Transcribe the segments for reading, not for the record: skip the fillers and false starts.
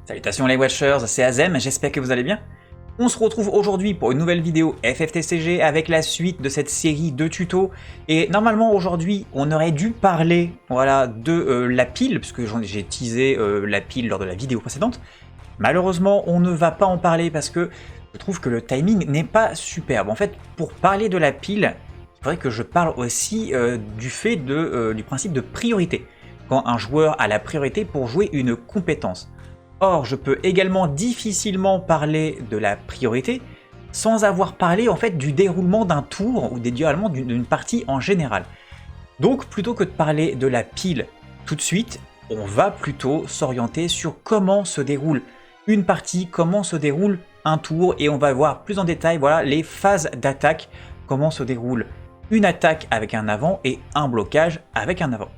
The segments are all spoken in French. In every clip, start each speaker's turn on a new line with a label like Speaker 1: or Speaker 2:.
Speaker 1: Salutations les Watchers, c'est Azem, j'espère que vous allez bien. On se retrouve aujourd'hui pour une nouvelle vidéo FFTCG avec la suite de cette série de tutos. Et normalement aujourd'hui on aurait dû parler de la pile, puisque j'ai teasé la pile lors de la vidéo précédente. Malheureusement on ne va pas en parler parce que je trouve que le timing n'est pas superbe. En fait, pour parler de la pile, il faudrait que je parle aussi du principe de priorité. Quand un joueur a la priorité pour jouer une compétence. Or, je peux également difficilement parler de la priorité sans avoir parlé en fait du déroulement d'un tour ou déroulement d'une partie en général. Donc, plutôt que de parler de la pile tout de suite, on va plutôt s'orienter sur comment se déroule une partie, comment se déroule un tour, et on va voir plus en détail les phases d'attaque, comment se déroule une attaque avec un avant et un blocage avec un avant.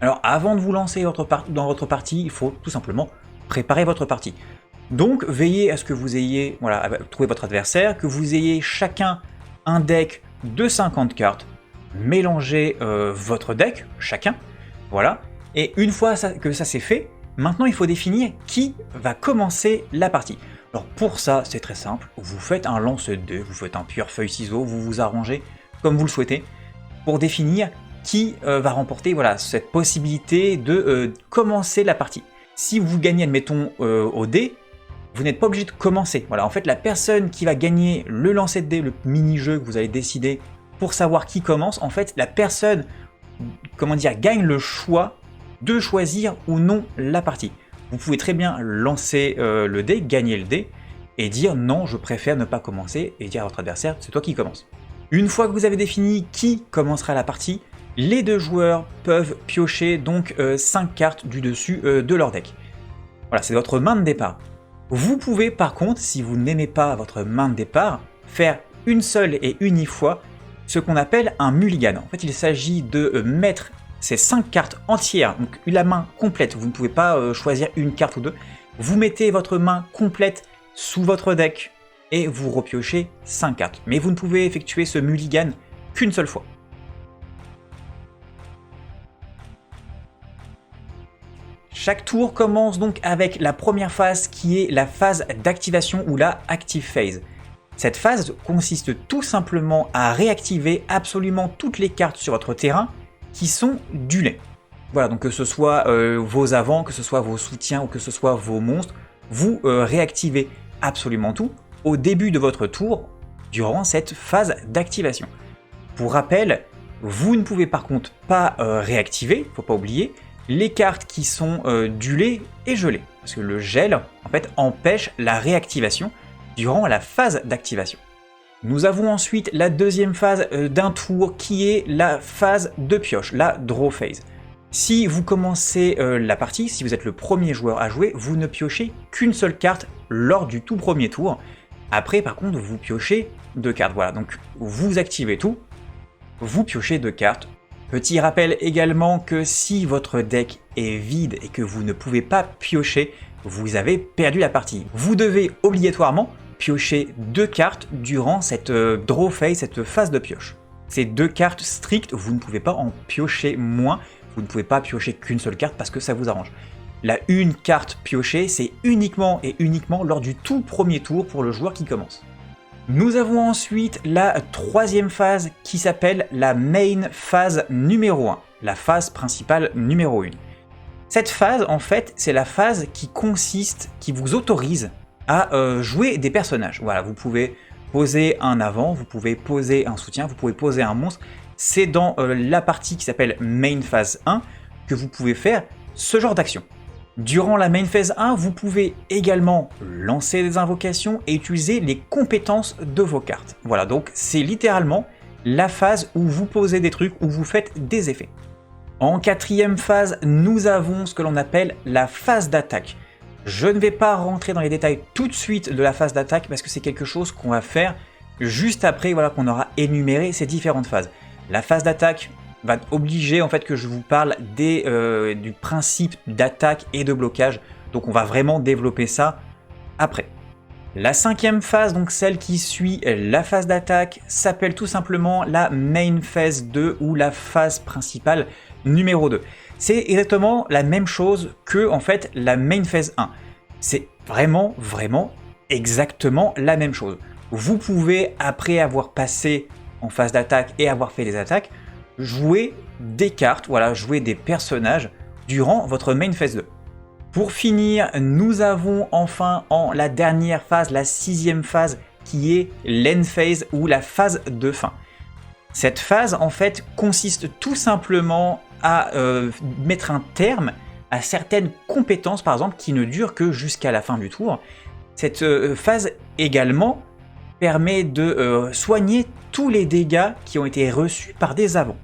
Speaker 1: Alors avant de vous lancer dans votre partie, il faut tout simplement préparer votre partie. Donc veillez à ce que vous ayez, trouvé votre adversaire, que vous ayez chacun un deck de 50 cartes, mélangez votre deck, chacun, voilà. Et une fois que ça c'est fait, maintenant il faut définir qui va commencer la partie. Alors pour ça, c'est très simple, vous faites un lance de dés, vous faites un pierre feuille ciseaux, vous vous arrangez comme vous le souhaitez, pour définir qui va remporter cette possibilité de commencer la partie. Si vous gagnez, admettons, au dé, vous n'êtes pas obligé de commencer. En fait, la personne qui va gagner le lancer de dé, le mini-jeu que vous allez décider pour savoir qui commence, en fait, la personne, gagne le choix de choisir ou non la partie. Vous pouvez très bien lancer le dé, gagner le dé, et dire non, je préfère ne pas commencer, et dire à votre adversaire, c'est toi qui commence. Une fois que vous avez défini qui commencera la partie, les deux joueurs peuvent piocher donc 5 cartes du dessus de leur deck. Voilà, c'est votre main de départ. Vous pouvez par contre, si vous n'aimez pas votre main de départ, faire une seule et unique fois ce qu'on appelle un mulligan. En fait, il s'agit de mettre ces 5 cartes entières, donc la main complète, vous ne pouvez pas choisir une carte ou deux, vous mettez votre main complète sous votre deck et vous repiochez 5 cartes. Mais vous ne pouvez effectuer ce mulligan qu'une seule fois. Chaque tour commence donc avec la première phase qui est la phase d'activation ou la active phase. Cette phase consiste tout simplement à réactiver absolument toutes les cartes sur votre terrain qui sont du lait. Voilà, donc que ce soit vos avants, que ce soit vos soutiens ou que ce soit vos monstres, vous réactivez absolument tout au début de votre tour durant cette phase d'activation. Pour rappel, vous ne pouvez par contre pas réactiver, faut pas oublier, les cartes qui sont du lait et gelées, parce que le gel en fait empêche la réactivation durant la phase d'activation. Nous avons ensuite la deuxième phase d'un tour qui est la phase de pioche, la draw phase. Si vous commencez la partie, si vous êtes le premier joueur à jouer, vous ne piochez qu'une seule carte lors du tout premier tour. Après par contre vous piochez 2 cartes, voilà, donc vous activez tout, vous piochez 2 cartes. Petit rappel également que si votre deck est vide et que vous ne pouvez pas piocher, vous avez perdu la partie. Vous devez obligatoirement piocher 2 cartes durant cette draw phase, cette phase de pioche. Ces 2 cartes strictes, vous ne pouvez pas en piocher moins, vous ne pouvez pas piocher qu'une seule carte parce que ça vous arrange. La une carte piochée, c'est uniquement et uniquement lors du tout premier tour pour le joueur qui commence. Nous avons ensuite la troisième phase qui s'appelle la main phase numéro 1, la phase principale numéro 1. Cette phase, en fait, c'est la phase qui vous autorise à jouer des personnages. Voilà, vous pouvez poser un avant, vous pouvez poser un soutien, vous pouvez poser un monstre. C'est dans la partie qui s'appelle main phase 1 que vous pouvez faire ce genre d'action. Durant la main phase 1, vous pouvez également lancer des invocations et utiliser les compétences de vos cartes. Voilà, donc c'est littéralement la phase où vous posez des trucs, où vous faites des effets. En quatrième phase, nous avons ce que l'on appelle la phase d'attaque. Je ne vais pas rentrer dans les détails tout de suite de la phase d'attaque parce que c'est quelque chose qu'on va faire juste après qu'on aura énuméré ces différentes phases. La phase d'attaque va obliger en fait que je vous parle du principe d'attaque et de blocage, donc on va vraiment développer ça après. La cinquième phase, donc celle qui suit la phase d'attaque, s'appelle tout simplement la main phase 2 ou la phase principale numéro 2. C'est exactement la même chose que en fait la main phase 1. C'est vraiment exactement la même chose. Vous pouvez, après avoir passé en phase d'attaque et avoir fait des attaques, jouer des cartes, voilà, jouer des personnages durant votre main phase 2. Pour finir, nous avons enfin en la dernière phase, la 6e phase, qui est l'end phase ou la phase de fin. Cette phase, en fait, consiste tout simplement à mettre un terme à certaines compétences, par exemple, qui ne durent que jusqu'à la fin du tour. Cette phase également permet de soigner tous les dégâts qui ont été reçus par des avants.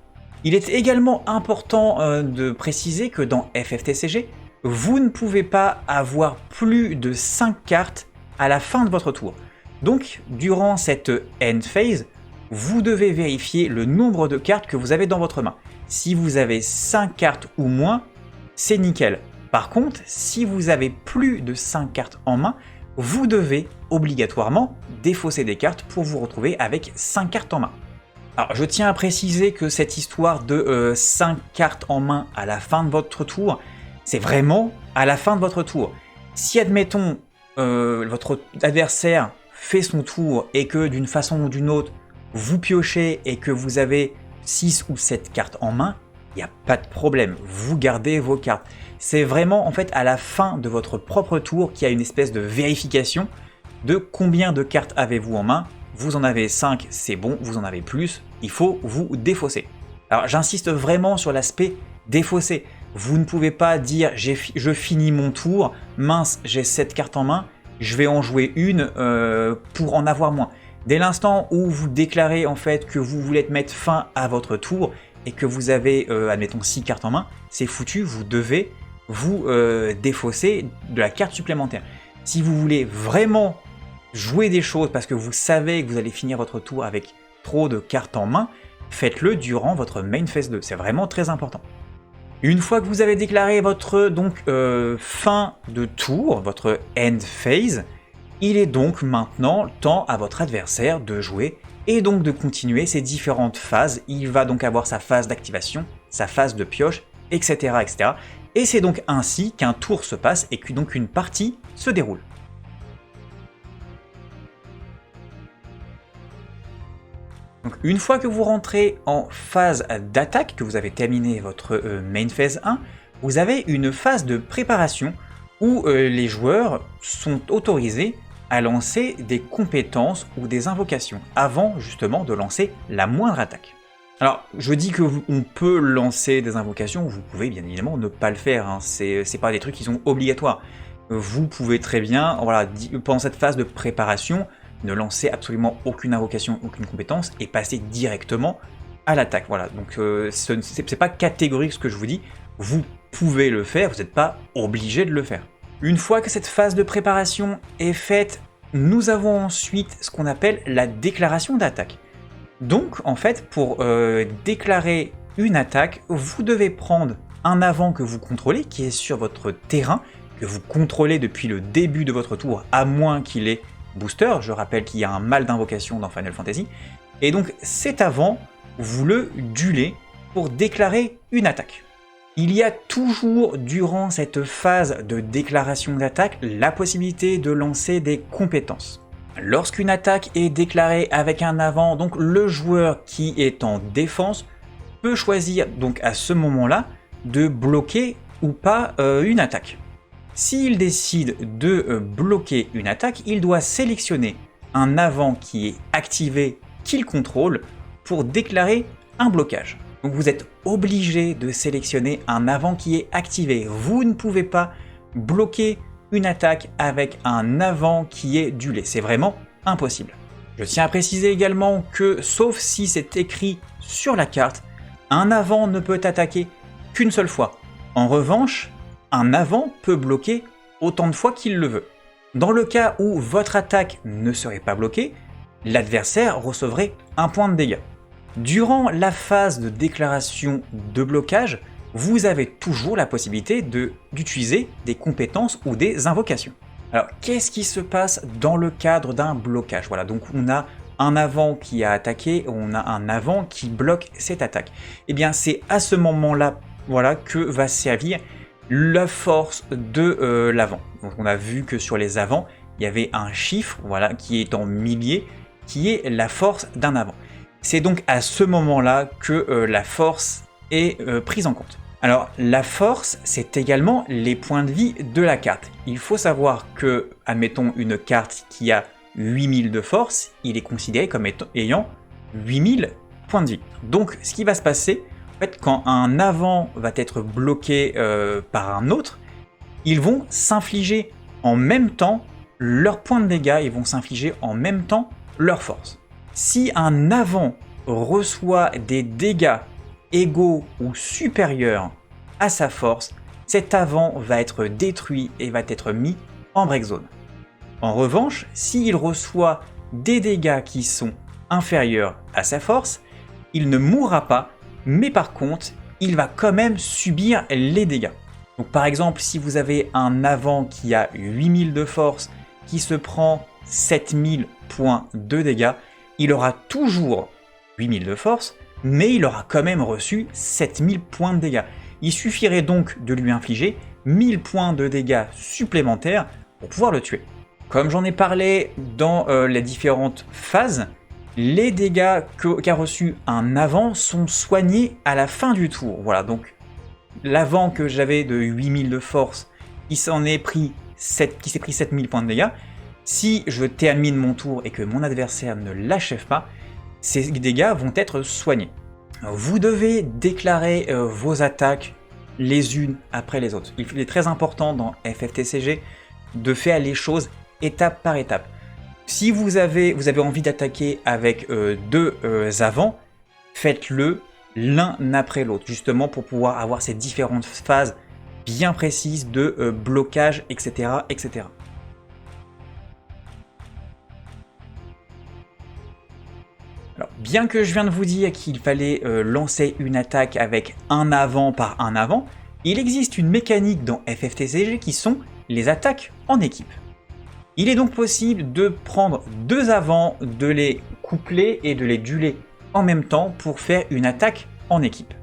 Speaker 1: Il est également important de préciser que dans FFTCG, vous ne pouvez pas avoir plus de 5 cartes à la fin de votre tour. Donc, durant cette end phase, vous devez vérifier le nombre de cartes que vous avez dans votre main. Si vous avez 5 cartes ou moins, c'est nickel. Par contre, si vous avez plus de 5 cartes en main, vous devez obligatoirement défausser des cartes pour vous retrouver avec 5 cartes en main. Alors, je tiens à préciser que cette histoire de 5 cartes en main à la fin de votre tour, c'est vraiment à la fin de votre tour. Si, admettons, votre adversaire fait son tour et que d'une façon ou d'une autre, vous piochez et que vous avez 6 ou 7 cartes en main, il n'y a pas de problème, vous gardez vos cartes. C'est vraiment en fait à la fin de votre propre tour qu'il y a une espèce de vérification de combien de cartes avez-vous en main. Vous en avez 5, c'est bon, vous en avez plus, il faut vous défausser. Alors j'insiste vraiment sur l'aspect défausser. Vous ne pouvez pas dire je finis mon tour, mince j'ai 7 cartes en main, je vais en jouer une pour en avoir moins. Dès l'instant où vous déclarez en fait que vous voulez mettre fin à votre tour et que vous avez, admettons, 6 cartes en main, c'est foutu, vous devez vous défausser de la carte supplémentaire. Si vous voulez vraiment jouer des choses parce que vous savez que vous allez finir votre tour avec trop de cartes en main, faites-le durant votre main phase 2, c'est vraiment très important. Une fois que vous avez déclaré votre fin de tour, votre end phase, il est donc maintenant temps à votre adversaire de jouer et donc de continuer ces différentes phases. Il va donc avoir sa phase d'activation, sa phase de pioche, etc. etc. Et c'est donc ainsi qu'un tour se passe et que donc une partie se déroule. Donc une fois que vous rentrez en phase d'attaque, que vous avez terminé votre main phase 1, vous avez une phase de préparation où les joueurs sont autorisés à lancer des compétences ou des invocations avant justement de lancer la moindre attaque. Alors je dis qu'on peut lancer des invocations, vous pouvez bien évidemment ne pas le faire, hein. C'est pas des trucs qui sont obligatoires. Vous pouvez très bien, voilà, pendant cette phase de préparation, ne lancer absolument aucune invocation, aucune compétence et passer directement à l'attaque. Voilà, donc c'est pas catégorique ce que je vous dis, vous pouvez le faire, vous n'êtes pas obligé de le faire. Une fois que cette phase de préparation est faite, nous avons ensuite ce qu'on appelle la déclaration d'attaque. Donc en fait, pour déclarer une attaque, vous devez prendre un avant que vous contrôlez, qui est sur votre terrain, que vous contrôlez depuis le début de votre tour, à moins qu'il ait booster. Je rappelle qu'il y a un mal d'invocation dans Final Fantasy. Et donc cet avant, vous le duelez pour déclarer une attaque. Il y a toujours, durant cette phase de déclaration d'attaque, la possibilité de lancer des compétences. Lorsqu'une attaque est déclarée avec un avant, donc le joueur qui est en défense peut choisir donc à ce moment-là de bloquer ou pas une attaque. S'il décide de bloquer une attaque, il doit sélectionner un avant qui est activé, qu'il contrôle, pour déclarer un blocage. Donc vous êtes obligé de sélectionner un avant qui est activé. Vous ne pouvez pas bloquer une attaque avec un avant qui est duelé. C'est vraiment impossible. Je tiens à préciser également que, sauf si c'est écrit sur la carte, un avant ne peut attaquer qu'une seule fois. En revanche, un avant peut bloquer autant de fois qu'il le veut. Dans le cas où votre attaque ne serait pas bloquée, l'adversaire recevrait un point de dégâts. Durant la phase de déclaration de blocage, vous avez toujours la possibilité d'utiliser des compétences ou des invocations. Alors, qu'est-ce qui se passe dans le cadre d'un blocage? Voilà, donc on a un avant qui a attaqué, on a un avant qui bloque cette attaque. Eh bien, c'est à ce moment-là voilà, que va servir la force de l'avant. Donc on a vu que sur les avants, il y avait un chiffre, voilà, qui est en milliers, qui est la force d'un avant. C'est donc à ce moment-là que la force est prise en compte. Alors la force, c'est également les points de vie de la carte. Il faut savoir que, admettons une carte qui a 8000 de force, il est considéré comme ayant 8000 points de vie. Donc ce qui va se passer, en fait, quand un avant va être bloqué par un autre, ils vont s'infliger en même temps leurs points de dégâts, ils vont s'infliger en même temps leur force. Si un avant reçoit des dégâts égaux ou supérieurs à sa force, cet avant va être détruit et va être mis en break zone. En revanche, s'il reçoit des dégâts qui sont inférieurs à sa force, il ne mourra pas, mais par contre, il va quand même subir les dégâts. Donc par exemple, si vous avez un avant qui a 8000 de force, qui se prend 7000 points de dégâts, il aura toujours 8000 de force, mais il aura quand même reçu 7000 points de dégâts. Il suffirait donc de lui infliger 1000 points de dégâts supplémentaires pour pouvoir le tuer. Comme j'en ai parlé dans les différentes phases, les dégâts qu'a reçu un avant sont soignés à la fin du tour. Voilà, donc l'avant que j'avais de 8000 de force, qui s'est pris 7000 points de dégâts, si je termine mon tour et que mon adversaire ne l'achève pas, ces dégâts vont être soignés. Vous devez déclarer vos attaques les unes après les autres. Il est très important dans FFTCG de faire les choses étape par étape. Si vous avez envie d'attaquer avec deux avants, faites-le l'un après l'autre, justement pour pouvoir avoir ces différentes phases bien précises de blocage, etc., etc. Alors, bien que je viens de vous dire qu'il fallait lancer une attaque avec un avant par un avant, il existe une mécanique dans FFTCG qui sont les attaques en équipe. Il est donc possible de prendre deux avants, de les coupler et de les dueler en même temps pour faire une attaque en équipe.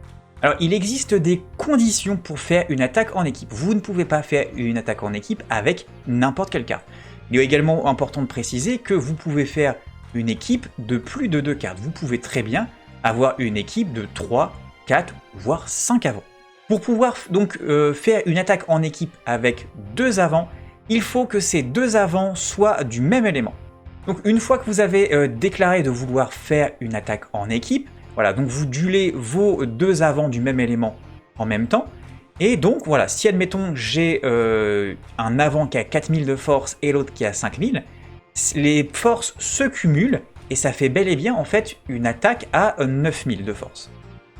Speaker 1: Alors il existe des conditions pour faire une attaque en équipe. Vous ne pouvez pas faire une attaque en équipe avec n'importe quelle carte. Il est également important de préciser que vous pouvez faire une équipe de plus de 2 cartes. Vous pouvez très bien avoir une équipe de 3, 4, voire 5 avants. Pour pouvoir donc faire une attaque en équipe avec deux avants, il faut que ces deux avants soient du même élément. Donc une fois que vous avez déclaré de vouloir faire une attaque en équipe, voilà, donc vous duelez vos deux avants du même élément en même temps, et donc voilà, si admettons j'ai un avant qui a 4000 de force et l'autre qui a 5000, les forces se cumulent et ça fait bel et bien en fait une attaque à 9000 de force.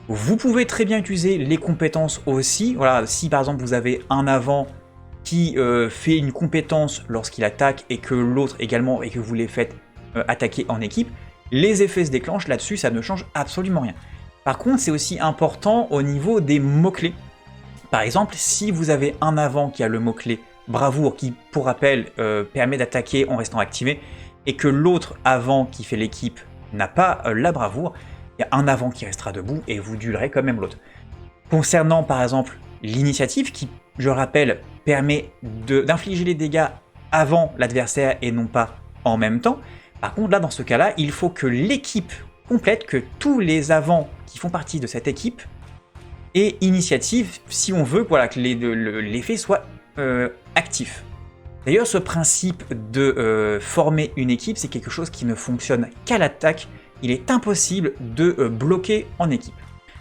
Speaker 1: Vous pouvez très bien utiliser les compétences aussi, voilà, si par exemple vous avez un avant qui fait une compétence lorsqu'il attaque et que l'autre également et que vous les faites attaquer en équipe, les effets se déclenchent là-dessus, ça ne change absolument rien. Par contre, c'est aussi important au niveau des mots-clés. Par exemple, si vous avez un avant qui a le mot-clé bravoure qui, pour rappel, permet d'attaquer en restant activé, et que l'autre avant qui fait l'équipe n'a pas la bravoure, il y a un avant qui restera debout et vous duelerez quand même l'autre. Concernant par exemple l'initiative qui, je rappelle, permet d'infliger les dégâts avant l'adversaire et non pas en même temps. Par contre, là, dans ce cas-là, il faut que l'équipe complète, que tous les avants qui font partie de cette équipe aient initiative si on veut voilà, que l'effet soit actif. D'ailleurs, ce principe de former une équipe, c'est quelque chose qui ne fonctionne qu'à l'attaque. Il est impossible de bloquer en équipe.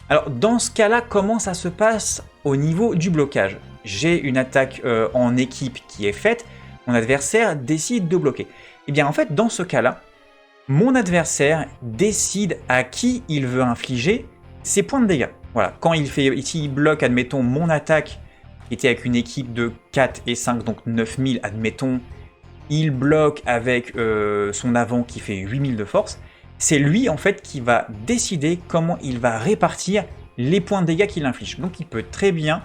Speaker 1: Alors, dans ce cas-là, comment ça se passe au niveau du blocage? J'ai une attaque en équipe qui est faite, mon adversaire décide de bloquer. Et bien en fait, dans ce cas-là, mon adversaire décide à qui il veut infliger ses points de dégâts. Voilà, quand il bloque, admettons, mon attaque qui était avec une équipe de 4 et 5, donc 9000, admettons, il bloque avec son avant qui fait 8000 de force, c'est lui en fait qui va décider comment il va répartir les points de dégâts qu'il inflige. Donc il peut très bien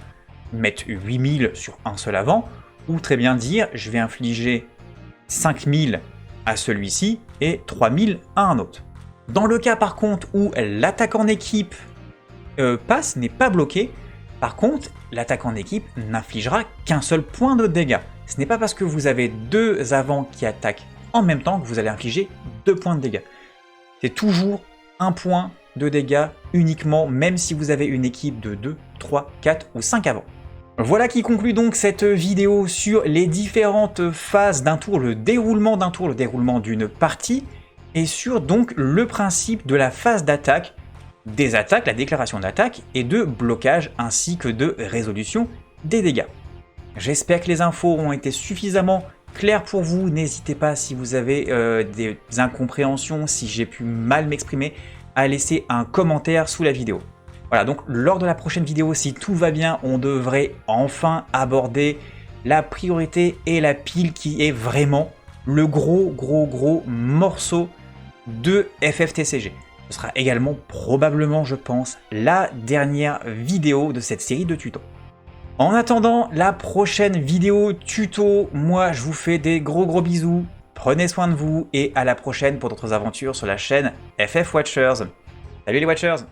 Speaker 1: mettre 8000 sur un seul avant, ou très bien dire je vais infliger 5000 à celui-ci et 3000 à un autre. Dans le cas par contre où l'attaque en équipe passe, n'est pas bloquée, Par contre, l'attaque en équipe n'infligera qu'un seul point de dégâts. Ce n'est pas parce que vous avez 2 avants qui attaquent en même temps que vous allez infliger 2 points de dégâts. C'est toujours 1 point de dégâts uniquement, même si vous avez une équipe de 2, 3, 4 ou 5 avants. Voilà qui conclut donc cette vidéo sur les différentes phases d'un tour, le déroulement d'un tour, le déroulement d'une partie, et sur donc le principe de la phase d'attaque, des attaques, la déclaration d'attaque, et de blocage ainsi que de résolution des dégâts. J'espère que les infos ont été suffisamment claires pour vous. N'hésitez pas, si vous avez des incompréhensions, si j'ai pu mal m'exprimer, à laisser un commentaire sous la vidéo. Voilà, donc lors de la prochaine vidéo, si tout va bien, on devrait enfin aborder la priorité et la pile qui est vraiment le gros morceau de FFTCG. Ce sera également probablement, je pense, la dernière vidéo de cette série de tutos. En attendant la prochaine vidéo tuto, moi je vous fais des gros bisous, prenez soin de vous et à la prochaine pour d'autres aventures sur la chaîne FF Watchers. Salut les Watchers!